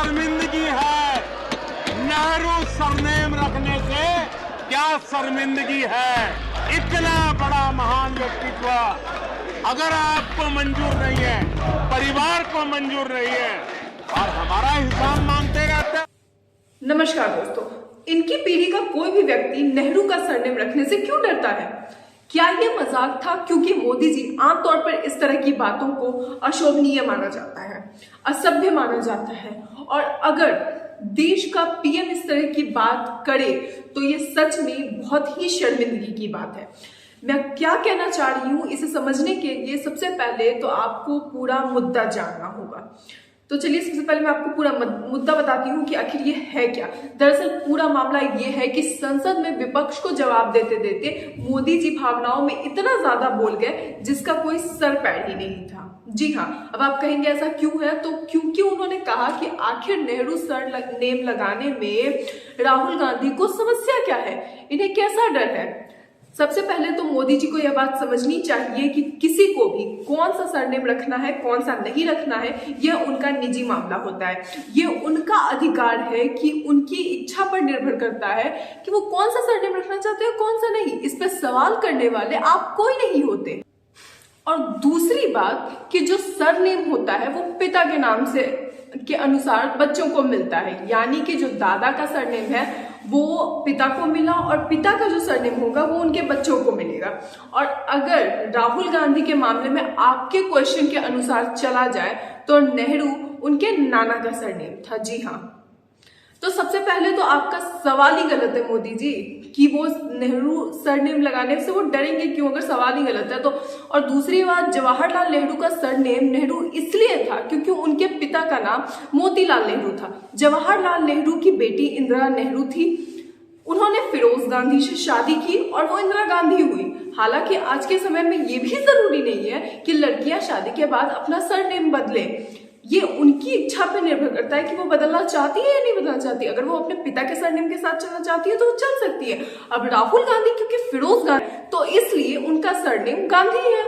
शर्मिंदगी है, नेहरू सरनेम रखने से क्या शर्मिंदगी है। इतना बड़ा महान व्यक्तित्व अगर आपको मंजूर नहीं है, परिवार को मंजूर नहीं है और हमारा हिसाब मांगते रहते हैं। नमस्कार दोस्तों, इनकी पीढ़ी का कोई भी व्यक्ति नेहरू का सरनेम रखने से क्यों डरता है? क्या ये मजाक था? क्योंकि मोदी जी आमतौर पर इस तरह की बातों को अशोभनीय माना जाता है, असभ्य माना जाता है, और अगर देश का पीएम इस तरह की बात करे तो ये सच में बहुत ही शर्मिंदगी की बात है। मैं क्या कहना चाह रही हूँ, इसे समझने के लिए सबसे पहले तो आपको पूरा मुद्दा जानना होगा। तो चलिए सबसे पहले मैं आपको पूरा मुद्दा बताती हूँ कि आखिर ये है क्या। दरअसल पूरा मामला ये है कि संसद में विपक्ष को जवाब देते देते मोदी जी भावनाओं में इतना ज्यादा बोल गए जिसका कोई सर पैर ही नहीं था। जी हाँ, अब आप कहेंगे ऐसा क्यों है? तो क्योंकि उन्होंने कहा कि आखिर नेहरू सर नेम लगाने में राहुल गांधी को समस्या क्या है, इन्हें कैसा डर है। सबसे पहले तो मोदी जी को यह बात समझनी चाहिए कि किसी को भी कौन सा सरनेम रखना है, कौन सा नहीं रखना है, यह उनका निजी मामला होता है। यह उनका अधिकार है कि उनकी इच्छा पर निर्भर करता है कि वो कौन सा सरनेम रखना चाहते हैं, कौन सा नहीं। इस पर सवाल करने वाले आप कोई नहीं होते। और दूसरी बात कि जो सरनेम होता है वो पिता के नाम से के अनुसार बच्चों को मिलता है, यानी कि जो दादा का सरनेम है वो पिता को मिला और पिता का जो सरनेम होगा वो उनके बच्चों को मिलेगा। और अगर राहुल गांधी के मामले में आपके क्वेश्चन के अनुसार चला जाए तो नेहरू उनके नाना का सरनेम था। जी हाँ, तो सबसे पहले तो आपका सवाल ही गलत है मोदी जी कि वो नेहरू सरनेम लगाने से वो डरेंगे क्यों, अगर सवाल ही गलत है तो। और दूसरी बात, जवाहरलाल नेहरू का सरनेम नेहरू इसलिए था क्योंकि उनके पिता का नाम मोतीलाल नेहरू था। जवाहरलाल नेहरू की बेटी इंदिरा नेहरू थी, उन्होंने फिरोज गांधी से शादी की और वो इंदिरा गांधी हुई। हालांकि आज के समय में ये भी जरूरी नहीं है कि लड़कियां शादी के बाद अपना सरनेम बदले, ये उनकी इच्छा पर निर्भर करता है कि वो बदलना चाहती है या नहीं बदलना चाहती है। अगर वो अपने पिता के सरनेम के साथ चलना चाहती है तो वो चल सकती है। अब राहुल गांधी क्योंकि फिरोज गांधी, तो इसलिए उनका सरनेम गांधी है।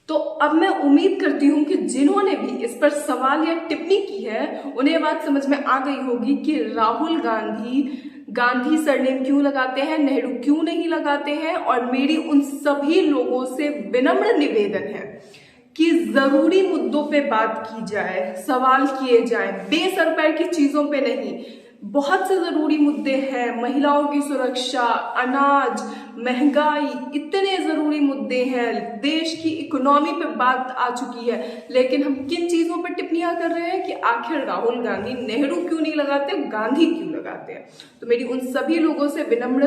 तो अब मैं उम्मीद करती हूं कि जिन्होंने भी इस पर सवाल या टिप्पणी की है उन्हें बात समझ में आ गई होगी कि राहुल गांधी सरनेम क्यों लगाते हैं, नेहरू क्यों नहीं लगाते हैं। और मेरी उन सभी लोगों से विनम्र निवेदन है कि जरूरी मुद्दों पे बात की जाए, सवाल किए जाए, बेसर पैर की चीजों पे नहीं। बहुत से जरूरी मुद्दे हैं, महिलाओं की सुरक्षा, अनाज, महंगाई, इतने जरूरी मुद्दे हैं, देश की इकोनॉमी पे बात आ चुकी है, लेकिन हम किन चीजों पर टिप्पणियां कर रहे हैं कि आखिर राहुल गांधी नेहरू क्यों नहीं लगाते, गांधी क्यों लगाते हैं। तो मेरी उन सभी लोगों से विनम्र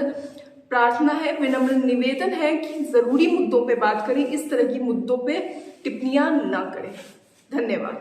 प्रार्थना है, विनम्र निवेदन है कि जरूरी मुद्दों पे बात करें, इस तरह की मुद्दों पे टिप्पणियां ना करें। धन्यवाद।